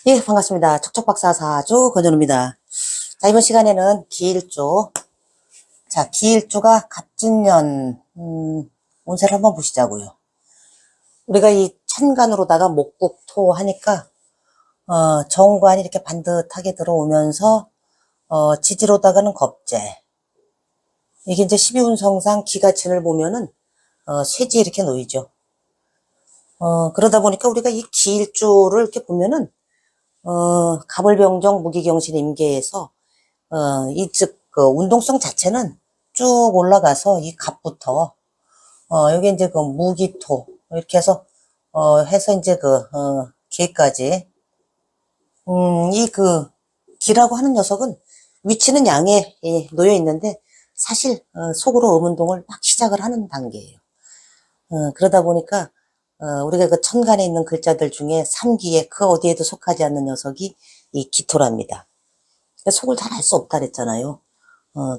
예, 반갑습니다. 척척박사사주 권현우입니다. 자, 이번 시간에는 기일주. 자, 기일주가 갑진년, 운세를 한번 보시자고요. 우리가 이 천간으로다가 목국토 하니까, 정관이 이렇게 반듯하게 들어오면서, 지지로다가는 겁재. 이게 이제 12운성상 기가진을 보면은, 쇠지 이렇게 놓이죠. 그러다 보니까 우리가 이 기일주를 이렇게 보면은, 갑을병정 무기경신 임계에서 그 운동성 자체는 쭉 올라가서 이 갑부터 여기 이제 그 무기토 이렇게 해서 이제 기까지 이 그 기라고 하는 녀석은 위치는 양에 놓여 있는데 사실 속으로 음운동을 막 시작을 하는 단계예요. 그러다 보니까 우리가 그 천간에 있는 글자들 중에 삼기에 그 어디에도 속하지 않는 녀석이 이 기토랍니다. 속을 잘 알 수 없다 그랬잖아요.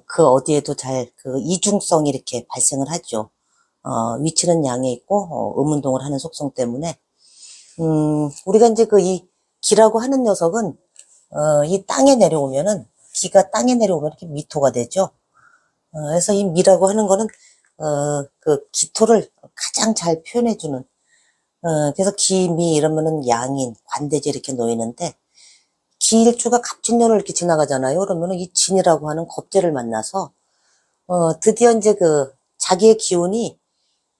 그 어디에도 그 이중성이 이렇게 발생을 하죠. 위치는 양에 있고, 음운동을 하는 속성 때문에. 우리가 이제 이 기라고 하는 녀석은, 이 땅에 내려오면은, 기가 땅에 내려오면 이렇게 미토가 되죠. 그래서 이 미라고 하는 거는, 그 기토를 가장 잘 표현해주는, 그래서 기미 이러면은 양인, 관대지 이렇게 놓이는데, 기일주가 갑진년을 이렇게 지나가잖아요. 그러면은 이 진이라고 하는 겁재를 만나서, 드디어 이제 자기의 기운이,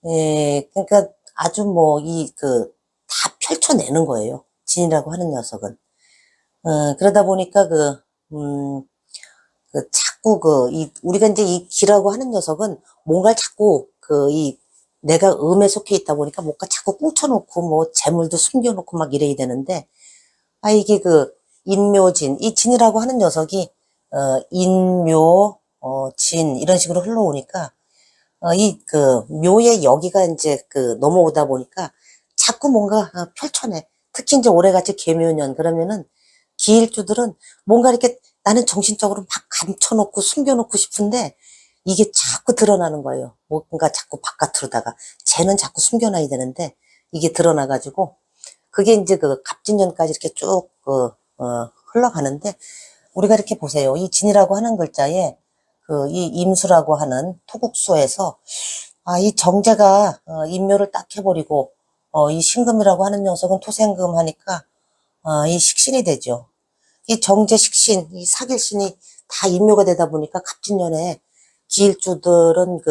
그러니까 아주 다 펼쳐내는 거예요. 진이라고 하는 녀석은. 그러다 보니까 자꾸 우리가 이제 이 기라고 하는 녀석은 뭔가를 자꾸 내가 음에 속해 있다 보니까 뭔가 자꾸 꽁쳐놓고 뭐 재물도 숨겨놓고 막 이래야 되는데, 이게 인묘진, 이 진이라고 하는 녀석이, 인묘, 진, 이런 식으로 흘러오니까, 묘의 여기가 이제 넘어오다 보니까 자꾸 뭔가 펼쳐내. 특히 이제 올해같이 계묘년, 그러면은 기일주들은 뭔가 이렇게 나는 정신적으로 막 감춰놓고 숨겨놓고 싶은데 이게 자꾸 드러나는 거예요. 뭔가 자꾸 바깥으로다가. 쟤는 자꾸 숨겨놔야 되는데 이게 드러나가지고 그게 이제 갑진년까지 이렇게 쭉, 흘러가는데, 우리가 이렇게 보세요. 이 진이라고 하는 글자에, 이 임수라고 하는 토국수에서, 이 정제가, 인묘를 딱 해버리고, 이 신금이라고 하는 녀석은 토생금 하니까, 이 식신이 되죠. 이 정제 식신, 이 사길신이 다 인묘가 되다 보니까 갑진년에 기일주들은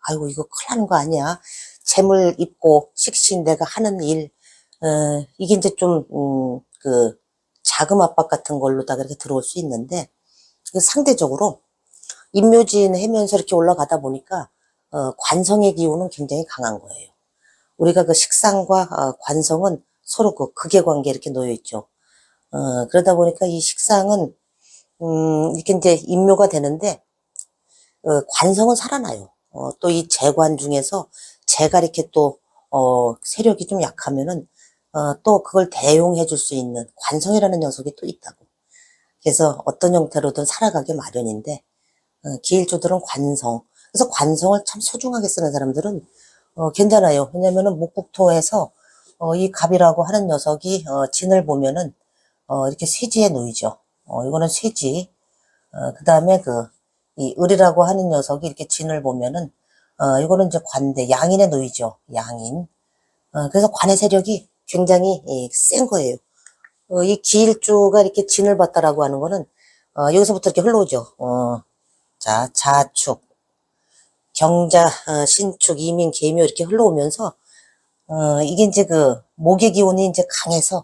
아이고, 이거 큰일 나는 거 아니야. 재물 입고, 식신, 내가 하는 일, 이게 이제 좀, 자금 압박 같은 걸로다가 이렇게 들어올 수 있는데, 상대적으로, 인묘진 해면서 이렇게 올라가다 보니까, 관성의 기운은 굉장히 강한 거예요. 우리가 식상과 관성은 서로 극의 관계에 이렇게 놓여 있죠. 그러다 보니까 이 식상은, 이렇게 이제 인묘가 되는데, 관성은 살아나요. 또 이 재관 중에서 재가 이렇게 또, 세력이 좀 약하면은, 또 그걸 대용해 줄 수 있는 관성이라는 녀석이 또 있다고. 그래서 어떤 형태로든 살아가기 마련인데, 기일주들은 관성. 그래서 관성을 참 소중하게 쓰는 사람들은, 괜찮아요. 왜냐면은 목국토에서, 이 갑이라고 하는 녀석이, 진을 보면은, 이렇게 쇠지에 놓이죠. 이거는 쇠지. 그 다음에 이 을이라고 하는 녀석이 이렇게 진을 보면은, 이거는 이제 관대, 양인에 놓이죠. 양인. 그래서 관의 세력이 굉장히 센 거예요. 이 기일주가 이렇게 진을 봤다라고 하는 거는, 여기서부터 이렇게 흘러오죠. 자, 자축, 경자, 신축, 이민, 계묘 이렇게 흘러오면서, 이게 이제 목의 기운이 이제 강해서,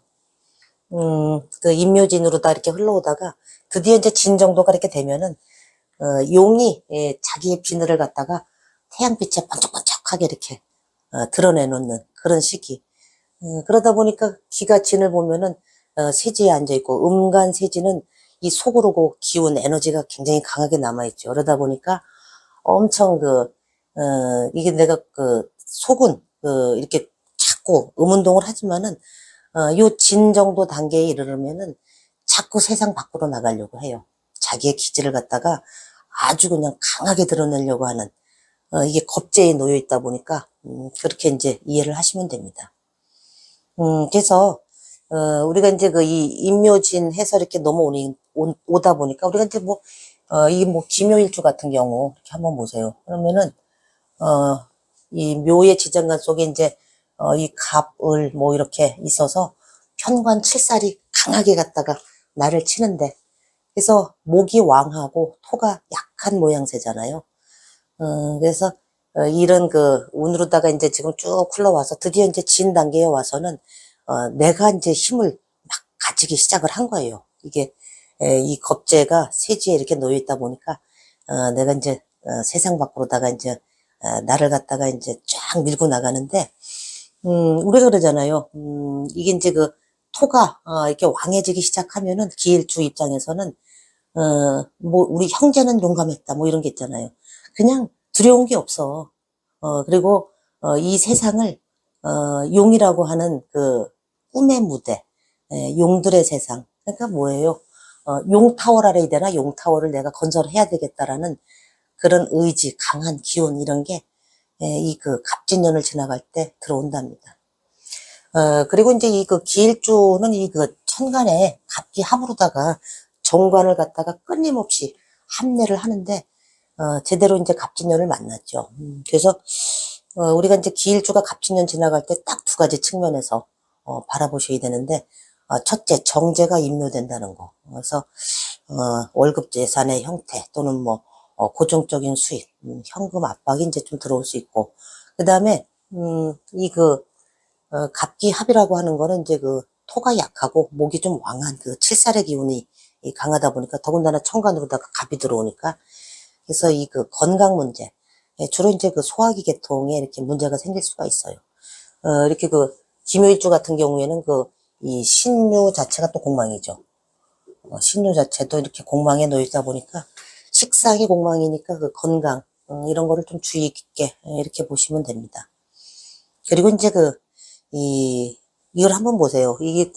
인묘진으로 다 이렇게 흘러오다가, 드디어 이제 진 정도가 이렇게 되면은, 용이, 자기의 비늘을 갖다가 태양빛에 번쩍번쩍하게 이렇게, 드러내놓는 그런 시기. 그러다 보니까 기가 진을 보면은, 세지에 앉아있고, 음간 세지는 이 속으로 기운, 에너지가 굉장히 강하게 남아있죠. 그러다 보니까 엄청 이게 내가 속은, 이렇게 자꾸 음운동을 하지만은, 요 진 정도 단계에 이르르면은 자꾸 세상 밖으로 나가려고 해요. 자기의 기질을 갖다가 아주 그냥 강하게 드러내려고 하는, 이게 겁재에 놓여 있다 보니까, 그렇게 이제 이해를 하시면 됩니다. 그래서, 우리가 이제 그 이 임묘진 해서 이렇게 오다 보니까 우리가 이제 뭐, 이 뭐 기묘일주 같은 경우 이렇게 한번 보세요. 그러면은, 이 묘의 지장간 속에 이제, 이 갑을 뭐 이렇게 있어서 편관 칠살이 강하게 갔다가 나를 치는데, 그래서 목이 왕하고 토가 약한 모양새잖아요. 그래서 이런 그 운으로다가 이제 지금 쭉 흘러와서 드디어 이제 진 단계에 와서는 내가 이제 힘을 막 가지기 시작을 한 거예요. 이게 이 겁재가 세지에 이렇게 놓여 있다 보니까 내가 이제 세상 밖으로다가 이제 나를 갖다가 이제 쫙 밀고 나가는데 우리가 그러잖아요. 이게 이제 그 토가 이렇게 왕해지기 시작하면은 기일주 입장에서는 뭐 우리 형제는 용감했다 뭐 이런 게 있잖아요. 그냥 두려운 게 없어. 그리고 이 세상을 용이라고 하는 그 꿈의 무대, 용들의 세상. 그러니까 뭐예요? 용타워라 해야 되나? 용타워를 내가 건설해야 되겠다라는 그런 의지, 강한 기운 이런 게 이 그 갑진년을 지나갈 때 들어온답니다. 그리고 이제 이 그 기일주는 이 그 천간에 갑기 합으로다가 정관을 갖다가 끊임없이 합례를 하는데 제대로 이제 갑진년을 만났죠. 그래서 우리가 이제 기일주가 갑진년 지나갈 때 딱 두 가지 측면에서 바라보셔야 되는데 첫째 정제가 임묘된다는 거. 그래서 월급 재산의 형태 또는 뭐 고정적인 수입, 현금 압박이 이제 좀 들어올 수 있고 그 다음에 이 그 갑기합이라고 하는 거는 이제 그 토가 약하고 목이 좀 왕한 그 칠살의 기운이 강하다 보니까 더군다나 천간으로다가 갑이 들어오니까 그래서 이 그 건강 문제 주로 이제 그 소화기 계통에 이렇게 문제가 생길 수가 있어요. 이렇게 그 기묘일주 같은 경우에는 그 이 신유 자체가 또 공망이죠. 신유 자체도 이렇게 공망에 놓여 있다 보니까 식상이 공망이니까 그 건강 이런 거를 좀 주의 깊게 이렇게 보시면 됩니다. 그리고 이제 이걸 한번 보세요. 이게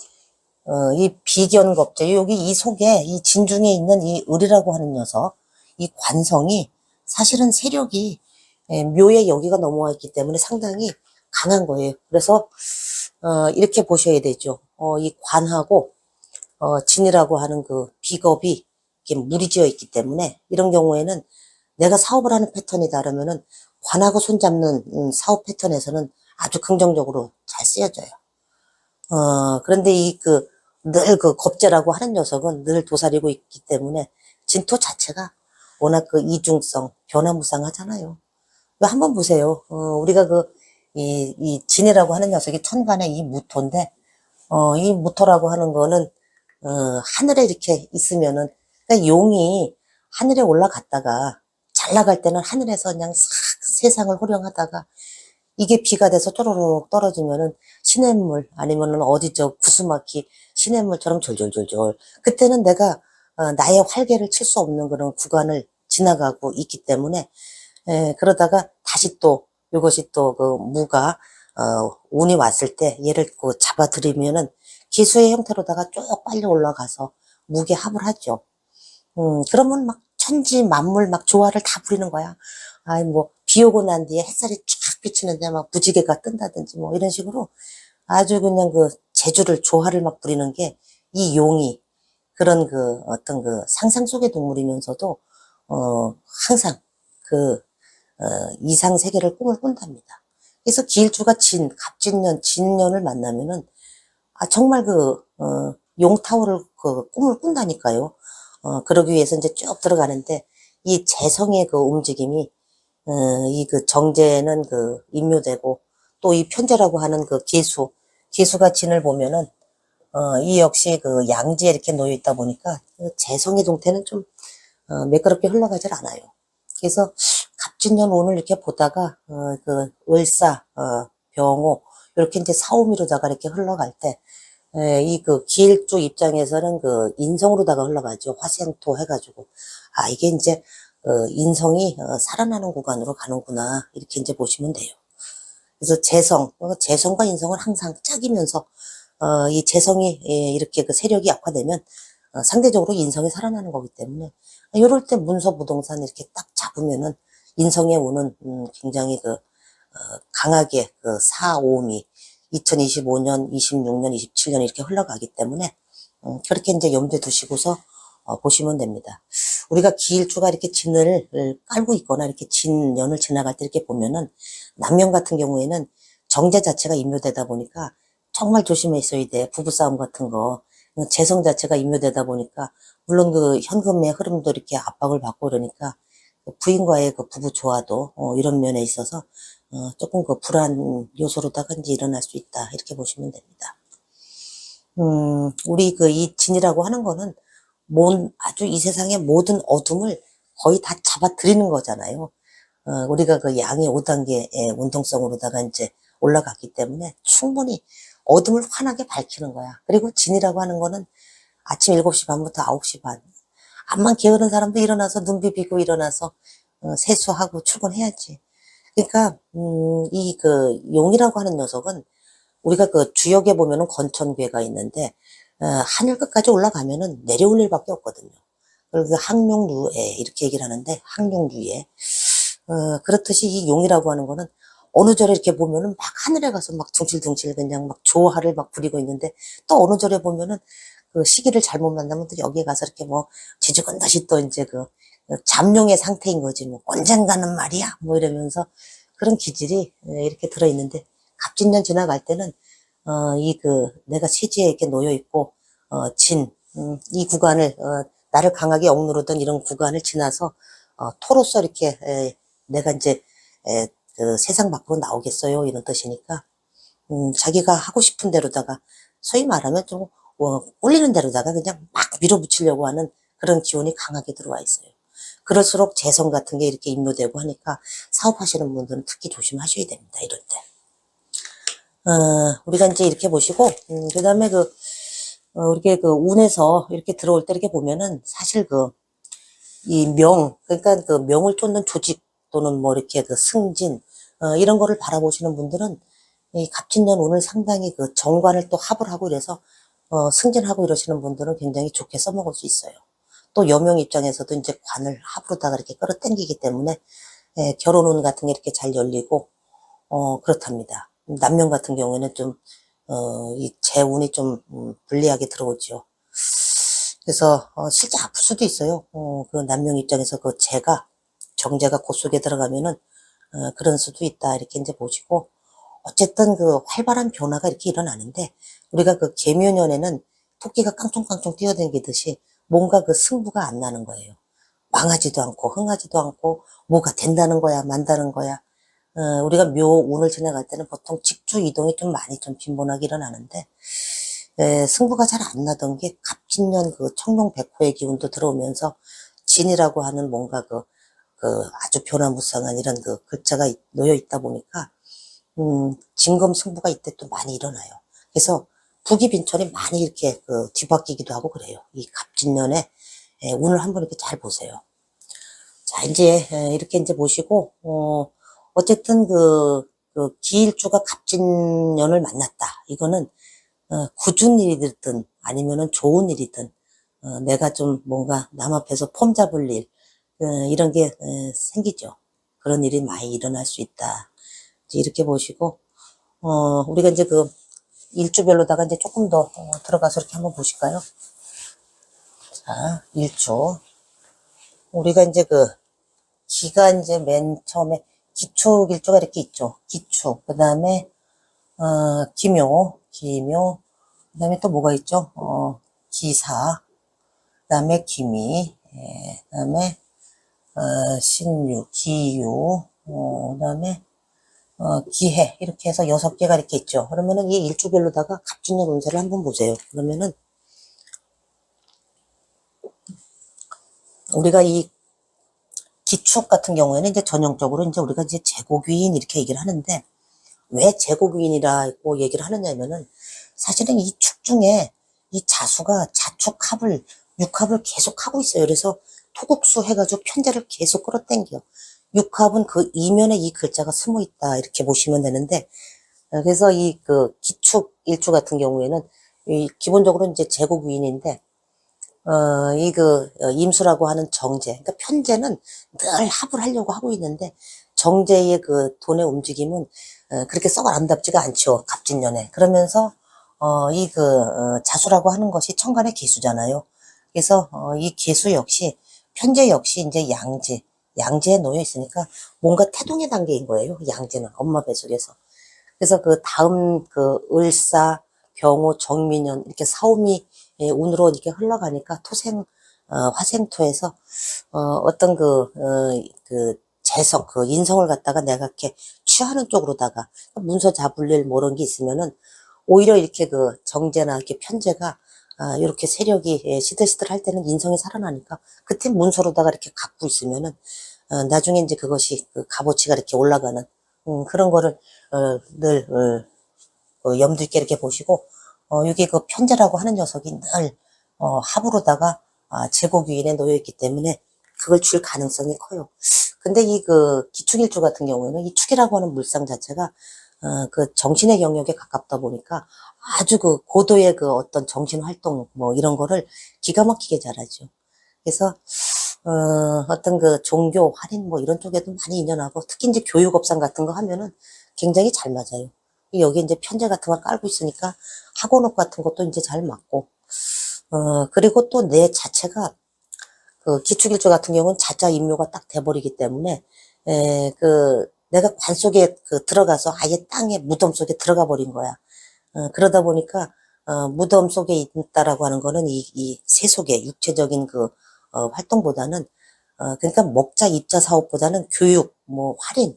이 비견겁제 여기 이 속에 이 진중에 있는 이 을이라고 하는 녀석 이 관성이 사실은 세력이 묘에 여기가 넘어와 있기 때문에 상당히 강한 거예요. 그래서 이렇게 보셔야 되죠. 이 관하고 진이라고 하는 그 비겁이 이렇게 무리지어 있기 때문에 이런 경우에는 내가 사업을 하는 패턴이 다르면은 관하고 손잡는 사업 패턴에서는 아주 긍정적으로 잘 쓰여져요. 그런데 늘 그 겁재라고 하는 녀석은 늘 도사리고 있기 때문에 진토 자체가 워낙 그 이중성, 변화무쌍하잖아요. 한번 보세요. 우리가 이 진이라고 하는 녀석이 천간에 이 무토인데, 이 무토라고 하는 거는, 하늘에 이렇게 있으면은, 그러니까 용이 하늘에 올라갔다가 잘 나갈 때는 하늘에서 그냥 싹 세상을 호령하다가 이게 비가 돼서 쪼로록 떨어지면은 시냇물 아니면은 어디 저 구스막히 시냇물처럼 졸졸졸졸 그때는 내가 나의 활개를 칠 수 없는 그런 구간을 지나가고 있기 때문에 그러다가 다시 또 이것이 또 그 무가 운이 왔을 때 얘를 그 잡아들이면은 기수의 형태로다가 쭉 빨리 올라가서 무게 합을 하죠. 그러면 막 천지 만물 막 조화를 다 부리는 거야. 아이 뭐 비 오고 난 뒤에 햇살이 쫙 비치는데 막 무지개가 뜬다든지 뭐 이런 식으로 아주 그냥 그 재주를 조화를 막 부리는 게 이 용이 그런 그 어떤 그 상상 속의 동물이면서도 항상 그 이상 세계를 꿈을 꾼답니다. 그래서 기일주가 갑진년, 진년을 만나면은 정말 용타오를 그 꿈을 꾼다니까요. 그러기 위해서 이제 쭉 들어가는데 이 재성의 그 움직임이 이 그 정제는 그 임묘되고 또 이 편제라고 하는 그 기수가 진을 보면은 이 역시 그 양지에 이렇게 놓여 있다 보니까 그 재성의 동태는 좀 매끄럽게 흘러가질 않아요. 그래서 갑진년 운을 이렇게 보다가 그 을사, 병호 이렇게 이제 사오미로다가 이렇게 흘러갈 때 이 그 기일주 입장에서는 그 인성으로다가 흘러가죠. 화생토 해가지고 이게 이제 인성이 살아나는 구간으로 가는구나 이렇게 이제 보시면 돼요. 그래서 재성과 인성은 항상 짝이면서 이 재성이 이렇게 그 세력이 약화되면 상대적으로 인성이 살아나는 거기 때문에 이럴 때 문서 부동산 이렇게 딱 잡으면은 인성의 운은 굉장히 강하게 그 사오미 2025년, 26년, 27년 이렇게 흘러가기 때문에 그렇게 이제 염두에 두시고서 보시면 됩니다. 우리가 기일주가 이렇게 진을 깔고 있거나 이렇게 진년을 지나갈 때 이렇게 보면은 남명 같은 경우에는 정제 자체가 임묘되다 보니까 정말 조심해 있어야 돼. 부부싸움 같은 거. 재성 자체가 임묘되다 보니까 물론 그 현금의 흐름도 이렇게 압박을 받고 그러니까 부인과의 그 부부 조화도 이런 면에 있어서 조금 그 불안 요소로다가 이제 일어날 수 있다. 이렇게 보시면 됩니다. 우리 그 이 진이라고 하는 거는 아주 이 세상의 모든 어둠을 거의 다 잡아들이는 거잖아요. 우리가 그 양이 5단계의 운동성으로다가 이제 올라갔기 때문에 충분히 어둠을 환하게 밝히는 거야. 그리고 진이라고 하는 거는 아침 7시 반부터 9시 반. 암만 게으른 사람도 일어나서 눈 비비고 일어나서 세수하고 출근해야지. 그러니까 이 그 용이라고 하는 녀석은 우리가 그 주역에 보면은 건천괴가 있는데 하늘 끝까지 올라가면은 내려올 일밖에 없거든요. 그래서 항룡유애 이렇게 얘기를 하는데 항룡유애 그렇듯이 이 용이라고 하는 거는 어느 절에 이렇게 보면은 막 하늘에 가서 막 둥실둥실 그냥 막 조화를 막 부리고 있는데 또 어느 절에 보면은 그 시기를 잘못 만나면 또 여기에 가서 이렇게 뭐 지지건다시 또 이제 그 잠룡의 상태인 거지 뭐 언젠가는 말이야 뭐 이러면서 그런 기질이 이렇게 들어있는데 갑진년 지나갈 때는 이 그 내가 세지에 이렇게 놓여 있고 이 구간을 나를 강하게 억누르던 이런 구간을 지나서 토로서 이렇게 내가 이제 그 세상 밖으로 나오겠어요 이런 뜻이니까 자기가 하고 싶은 대로다가 소위 말하면 좀 꼴리는 대로다가 그냥 막 밀어붙이려고 하는 그런 기운이 강하게 들어와 있어요. 그럴수록 재성 같은 게 이렇게 임묘되고 하니까 사업하시는 분들은 특히 조심하셔야 됩니다. 이럴 때. 우리가 이제 이렇게 보시고, 그 다음에 이렇게 그 운에서 이렇게 들어올 때 이렇게 보면은 사실 그러니까 그 명을 쫓는 조직 또는 뭐 이렇게 그 승진, 이런 거를 바라보시는 분들은 이 갑진년 운을 상당히 그 정관을 또 합을 하고 이래서, 승진하고 이러시는 분들은 굉장히 좋게 써먹을 수 있어요. 또 여명 입장에서도 이제 관을 합으로다가 이렇게 끌어당기기 때문에, 결혼 운 같은 게 이렇게 잘 열리고, 그렇답니다. 남명 같은 경우에는 좀, 이 재운이 좀, 불리하게 들어오죠. 그래서, 실제 아플 수도 있어요. 그 남명 입장에서 그 정제가 곧 속에 들어가면은, 그런 수도 있다. 이렇게 이제 보시고, 어쨌든 그 활발한 변화가 이렇게 일어나는데, 우리가 그 계묘년에는 토끼가 깡총깡총 뛰어다니듯이 뭔가 그 승부가 안 나는 거예요. 망하지도 않고, 흥하지도 않고, 뭐가 된다는 거야, 만다는 거야. 우리가 묘운을 지나갈 때는 보통 직주 이동이 좀 많이 좀 빈번하게 일어나는데, 승부가 잘 안 나던 게 갑진년 그 청룡백호의 기운도 들어오면서 진이라고 하는 뭔가 아주 변화무쌍한 이런 그 글자가 놓여 있다 보니까, 진검 승부가 이때 또 많이 일어나요. 그래서 부기빈천이 많이 이렇게 뒤바뀌기도 하고 그래요. 이 갑진년에 운을 한번 이렇게 잘 보세요. 자, 이제 이렇게 이제 보시고, 어쨌든 기일주가 갑진년을 만났다. 이거는 굳은 일이든 아니면은 좋은 일이든 내가 좀 뭔가 남 앞에서 폼 잡을 일 이런 게 생기죠. 그런 일이 많이 일어날 수 있다. 이제 이렇게 보시고 우리가 이제 일주별로다가 이제 조금 더 들어가서 이렇게 한번 보실까요? 자, 일주. 우리가 이제 기가 이제 맨 처음에 기축 일주가 이렇게 있죠. 기축. 그 다음에, 기묘. 그 다음에 또 뭐가 있죠? 기사. 그 다음에 기미. 그 다음에, 신유, 기유. 그 다음에, 기해. 이렇게 해서 6개가 이렇게 있죠. 그러면은 이 일주별로다가 갑진년 운세를 한번 보세요. 그러면은, 우리가 이 기축 같은 경우에는 이제 전형적으로 이제 우리가 이제 제고귀인 이렇게 얘기를 하는데, 왜 제고귀인이라고 얘기를 하느냐면은, 사실은 이 축 중에 이 자수가 자축합을, 육합을 계속 하고 있어요. 그래서 토국수 해가지고 편제를 계속 끌어당겨. 육합은 그 이면에 이 글자가 숨어 있다. 이렇게 보시면 되는데, 그래서 기축 일주 같은 경우에는, 기본적으로 이제 제고귀인인데, 임수라고 하는 정제. 그러니까 편제는 늘 합을 하려고 하고 있는데, 정제의 그 돈의 움직임은 그렇게 썩 아름답지가 않죠. 갑진년에. 그러면서 자수라고 하는 것이 천간의 기수잖아요. 그래서 이 기수 역시 편재 역시 이제 양지에 놓여 있으니까 뭔가 태동의 단계인 거예요. 양지는 엄마 뱃속에서. 그래서 그 다음 그 을사, 병호, 정민년 이렇게 사오미 운으로 이렇게 흘러가니까 화생토에서 어떤 재석, 그 인성을 갖다가 내가 이렇게 취하는 쪽으로다가 문서 잡을 일 뭐 이런 게 있으면은 오히려 이렇게 그 정제나 이렇게 편제가 이렇게 세력이 시들시들 할 때는 인성이 살아나니까 그때 문서로다가 이렇게 갖고 있으면은 나중에 이제 그것이 그 값어치가 이렇게 올라가는 그런 거를 늘 염두 있게 이렇게 보시고 이게 그 편제라고 하는 녀석이 늘 합으로다가 제고기인에 놓여 있기 때문에 그걸 줄 가능성이 커요. 근데 이 그 기축일주 같은 경우에는 이 축이라고 하는 물상 자체가 그 정신의 영역에 가깝다 보니까 아주 그 고도의 그 어떤 정신 활동 뭐 이런 거를 기가 막히게 잘하죠. 그래서 어떤 그 종교 할인 뭐 이런 쪽에도 많이 인연하고 특히 이제 교육업상 같은 거 하면은 굉장히 잘 맞아요. 여기 이제 편제 같은 걸 깔고 있으니까 학원업 같은 것도 이제 잘 맞고 그리고 또 내 자체가 그 기축일주 같은 경우는 자자 인묘가 딱 돼버리기 때문에 내가 관 속에 들어가서 아예 땅에 무덤 속에 들어가 버린 거야. 그러다 보니까 무덤 속에 있다라고 하는 거는 이 세속의 육체적인 활동보다는 그러니까 먹자 입자 사업보다는 교육 뭐 할인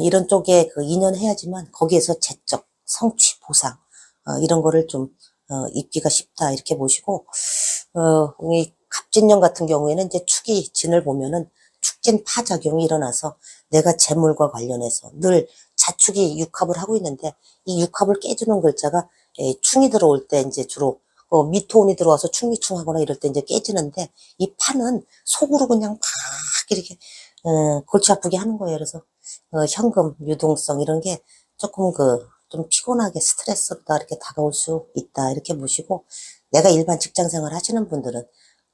이런 쪽에 인연해야지만 거기에서 재적 성취 보상 이런 거를 좀 입기가 쉽다 이렇게 보시고 이 갑진년 같은 경우에는 이제 축이 진을 보면은 축진 파작용이 일어나서 내가 재물과 관련해서 늘 자축이 육합을 하고 있는데 이 육합을 깨주는 글자가 충이 들어올 때 이제 주로 미토운이 들어와서 충미충하거나 이럴 때 이제 깨지는데 이 파는 속으로 그냥 막 이렇게 골치 아프게 하는 거예요. 그래서 현금 유동성 이런 게 조금 좀 피곤하게 스트레스다 이렇게 다가올 수 있다 이렇게 보시고 내가 일반 직장 생활 하시는 분들은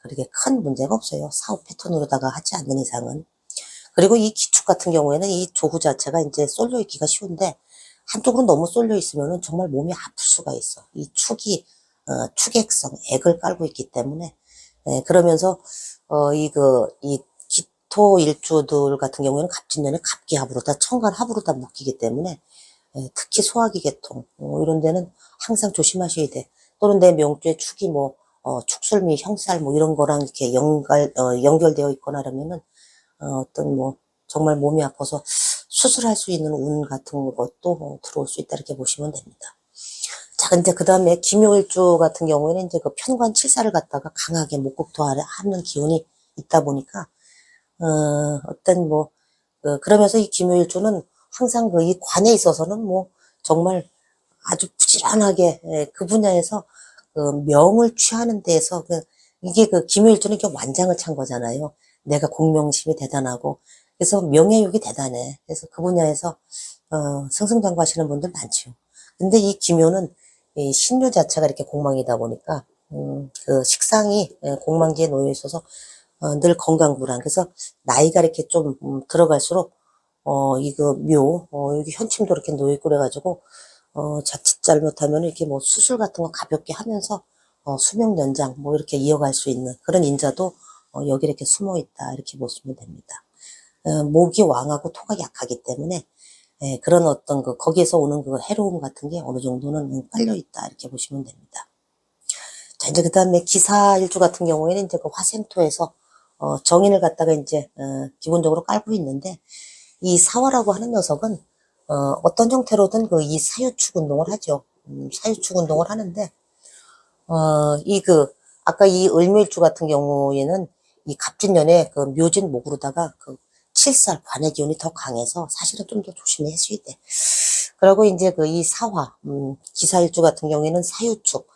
그렇게 큰 문제가 없어요. 사업 패턴으로다가 하지 않는 이상은. 그리고 이 기축 같은 경우에는 이 조후 자체가 이제 쏠려 있기가 쉬운데 한쪽으로 너무 쏠려 있으면은 정말 몸이 아플 수가 있어. 이 축이 축액성, 액을 깔고 있기 때문에 그러면서 이 기토 일주들 같은 경우에는 갑진년에 갑기합으로 다 천간합으로 다 묶이기 때문에 특히 소화기 계통 이런 데는 항상 조심하셔야 돼. 또는 내 명주에 축이 뭐 축술미, 형살 뭐 이런 거랑 이렇게 연결되어 있거나 그러면은 어떤 뭐 정말 몸이 아파서 수술할 수 있는 운 같은 것도 들어올 수 있다 이렇게 보시면 됩니다. 자, 근데 그 다음에 김요일주 같은 경우에는 이제 그 편관 칠사를 갖다가 강하게 목극토하는 기운이 있다 보니까 그러면서 이 김요일주는 항상 이 관에 있어서는 뭐 정말 아주 부지런하게 그 분야에서 명을 취하는 데에서 이게 김요일주는 이렇게 완장을 찬 거잖아요. 내가 공명심이 대단하고 그래서 명예욕이 대단해. 그래서 그 분야에서 승승장구하시는 분들 많죠. 근데 이 김요는 이 신유 자체가 이렇게 공망이다 보니까 그 식상이 공망지에 놓여 있어서 늘 건강불안. 그래서 나이가 이렇게 좀 들어갈수록 여기 현침도 이렇게 놓여 있고 그래가지고 자칫 잘못하면 이렇게 뭐 수술 같은 거 가볍게 하면서 수명 연장 뭐 이렇게 이어갈 수 있는 그런 인자도 여기 이렇게 숨어 있다 이렇게 보시면 됩니다. 목이 왕하고 토가 약하기 때문에 그런 어떤 거기에서 오는 해로움 같은 게 어느 정도는 깔려 있다 이렇게 보시면 됩니다. 자, 이제 그 다음에 기사일주 같은 경우에는 이제 그 화생토에서 정인을 갖다가 이제 기본적으로 깔고 있는데 이 사화라고 하는 녀석은 어떤 형태로든 이 사유축 운동을 하죠. 사유축 운동을 하는데 아까 이 을묘일주 같은 경우에는 이 갑진년에 묘진 목으로다가 칠살 관의 기운이 더 강해서 사실은 좀 더 조심해야 돼. 그리고 이제 이 사화, 기사일주 같은 경우에는 사유축,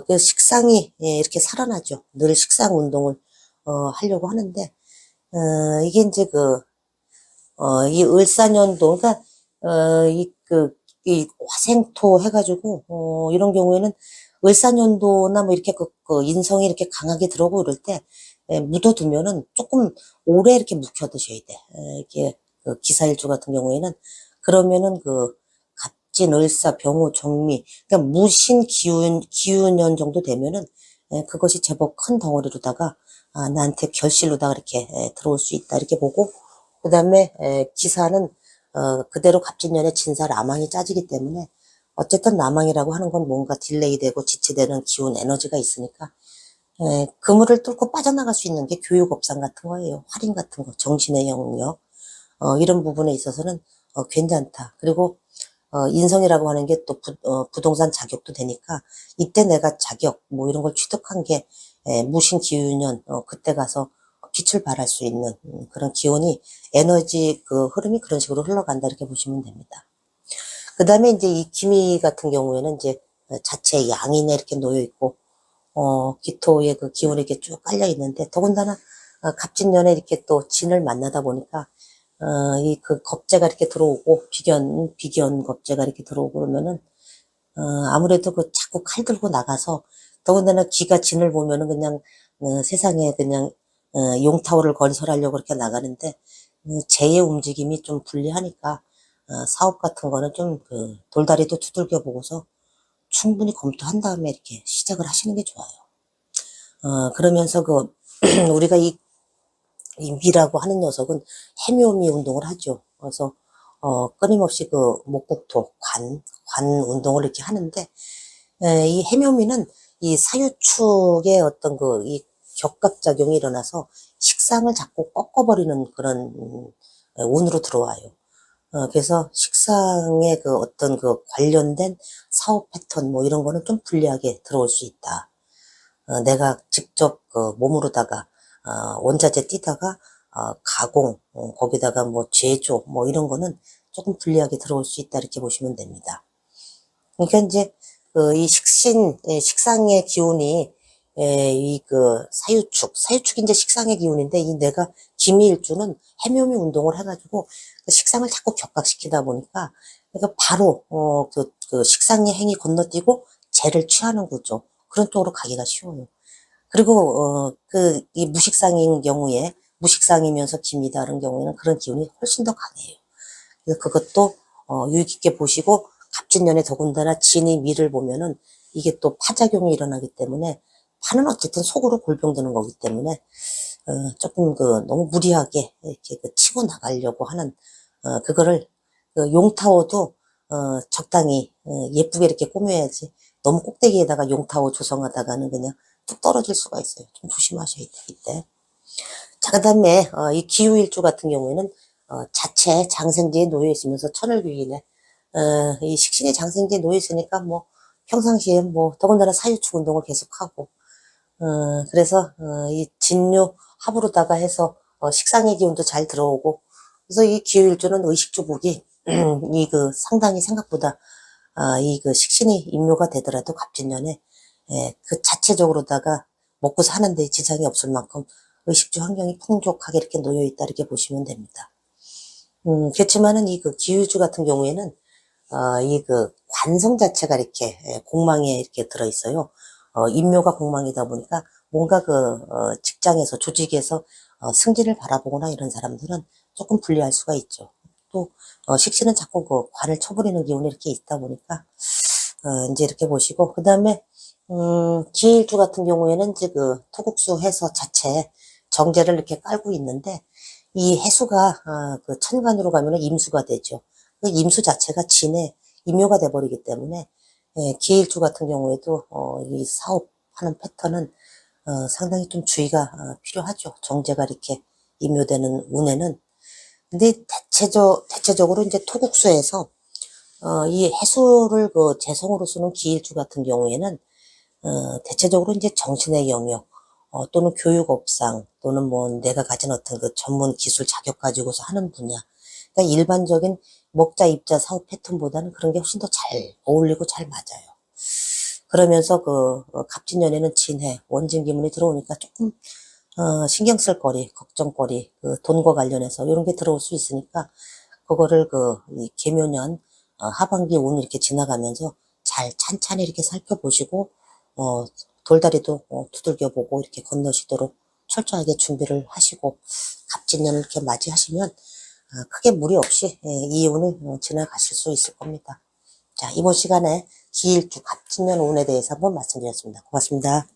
그 식상이 이렇게 살아나죠. 늘 식상 운동을 하려고 하는데 이게 이제 이 을사년도, 그러니까 이 화생토 해가지고 이런 경우에는 을사년도나 뭐 이렇게 인성이 이렇게 강하게 들어오고 이럴 때 묻어두면은 조금 오래 이렇게 묵혀두셔야 돼. 이게 그 기사일주 같은 경우에는 그러면은 그 갑진, 을사, 병호, 정미, 그러니까 무신 기운년 정도 되면은 그것이 제법 큰 덩어리로다가 나한테 결실로다가 이렇게 들어올 수 있다 이렇게 보고, 그 다음에 기사는 그대로 갑진년에 진사 라망이 짜지기 때문에 어쨌든 라망이라고 하는 건 뭔가 딜레이되고 지체되는 기운 에너지가 있으니까 그물을 뚫고 빠져나갈 수 있는 게 교육업상 같은 거예요. 할인 같은 거, 정신의 영역 이런 부분에 있어서는 괜찮다. 그리고 인성이라고 하는 게 또 부동산 자격도 되니까 이때 내가 자격 뭐 이런 걸 취득한 게 무신 기운년 그때 가서 빛을 발할 수 있는 그런 기운이 에너지 그 흐름이 그런 식으로 흘러간다 이렇게 보시면 됩니다. 그 다음에 이제 이 기미 같은 경우에는 이제 자체 양인에 이렇게 놓여 있고 기토의 그 기운이 이렇게 쭉 깔려 있는데 더군다나 갑진년에 이렇게 또 진을 만나다 보니까 이 그 겁재가 이렇게 들어오고 비견 겁재가 이렇게 들어오고 그러면은 아무래도 그 자꾸 칼 들고 나가서 더군다나 기가 진을 보면은 그냥 세상에 그냥 용타오를 건설하려고 그렇게 나가는데 재의 움직임이 좀 불리하니까 사업 같은 거는 좀 그 돌다리도 두들겨 보고서 충분히 검토한 다음에 이렇게 시작을 하시는 게 좋아요. 그러면서 그 우리가 이 미라고 하는 녀석은 해묘미 운동을 하죠. 그래서 끊임없이 그 목국토 관 운동을 이렇게 하는데 이 해묘미는 이 사유축의 어떤 그 이 격갑작용이 일어나서 식상을 자꾸 꺾어버리는 그런 운으로 들어와요. 그래서 식상의 그 어떤 그 관련된 사업 패턴 뭐 이런 거는 좀 불리하게 들어올 수 있다. 내가 직접 그 몸으로다가 원자재 띠다가 가공 거기다가 뭐 제조 뭐 이런 거는 조금 불리하게 들어올 수 있다 이렇게 보시면 됩니다. 그러니까 이제 이 식상의 기운이 이 그 사유축이 이제 식상의 기운인데 이 내가 기미일주는 해묘미 운동을 해가지고 그 식상을 자꾸 격각시키다 보니까 그러니까 바로 그 식상의 행위 건너뛰고 재를 취하는 구조 그런 쪽으로 가기가 쉬워요. 그리고 이 무식상인 경우에 무식상이면서 기미다 하는 경우에는 그런 기운이 훨씬 더 강해요. 그래서 그것도 유의 깊게 보시고 갑진년에 더군다나 진이 미를 보면은 이게 또 파작용이 일어나기 때문에 파는 어쨌든 속으로 골병드는 거기 때문에 조금 그 너무 무리하게 이렇게 그 치고 나가려고 하는 그거를 그 용타워도 적당히 예쁘게 이렇게 꾸며야지 너무 꼭대기에다가 용타워 조성하다가는 그냥 뚝 떨어질 수가 있어요. 좀 조심하셔야 돼 이때. 자, 그 다음에 이 기후일주 같은 경우에는 자체 장생지에 놓여 있으면서 천을귀인에 이 식신이 장생지에 놓여 있으니까 뭐 평상시에 뭐 더군다나 사유축 운동을 계속하고 그래서 이 진유 합으로다가 해서 식상의 기운도 잘 들어오고 그래서 이 기후일주는 의식주복이 이 그 상당히 생각보다 이 그 식신이 임묘가 되더라도 갑진년에 그 자체적으로다가 먹고 사는데 지장이 없을 만큼 의식주 환경이 풍족하게 이렇게 놓여 있다 이렇게 보시면 됩니다. 그렇지만은 이 그 기후주 같은 경우에는 이 그 관성 자체가 이렇게 공망에 이렇게 들어 있어요. 임묘가 공망이다 보니까 뭔가 그 직장에서 조직에서 승진을 바라보거나 이런 사람들은 조금 불리할 수가 있죠. 또 식신은 자꾸 그 관을 쳐버리는 기운이 이렇게 있다 보니까 이제 이렇게 보시고 그 다음에 기일주 같은 경우에는 이제 그 토국수 해서 자체 정제를 이렇게 깔고 있는데 이 해수가 그 천간으로 가면은 임수가 되죠. 그 임수 자체가 진에 임묘가 돼버리기 때문에 기일주 같은 경우에도 이 사업하는 패턴은 상당히 좀 주의가 필요하죠. 정제가 이렇게 임묘되는 운에는. 근데 대체적으로 이제 토국수에서 이 해수를 그 재성으로 쓰는 기일주 같은 경우에는 대체적으로 이제 정신의 영역 또는 교육업상 또는 뭐 내가 가진 어떤 그 전문 기술 자격 가지고서 하는 분야. 그러니까 일반적인 먹자 입자 사업 패턴보다는 그런 게 훨씬 더 잘 어울리고 잘 맞아요. 그러면서 그 갑진년에는 진해 원진 기문이 들어오니까 조금 신경 쓸 거리, 걱정거리, 그 돈과 관련해서 이런 게 들어올 수 있으니까 그거를 이 계묘년 하반기 운 이렇게 지나가면서 잘 찬찬히 이렇게 살펴보시고 돌다리도 두들겨보고 이렇게 건너시도록 철저하게 준비를 하시고 갑진년을 이렇게 맞이하시면 크게 무리 없이 이혼을 지나가실 수 있을 겁니다. 자, 이번 시간에 기일주 갑진년 운에 대해서 한번 말씀드렸습니다. 고맙습니다.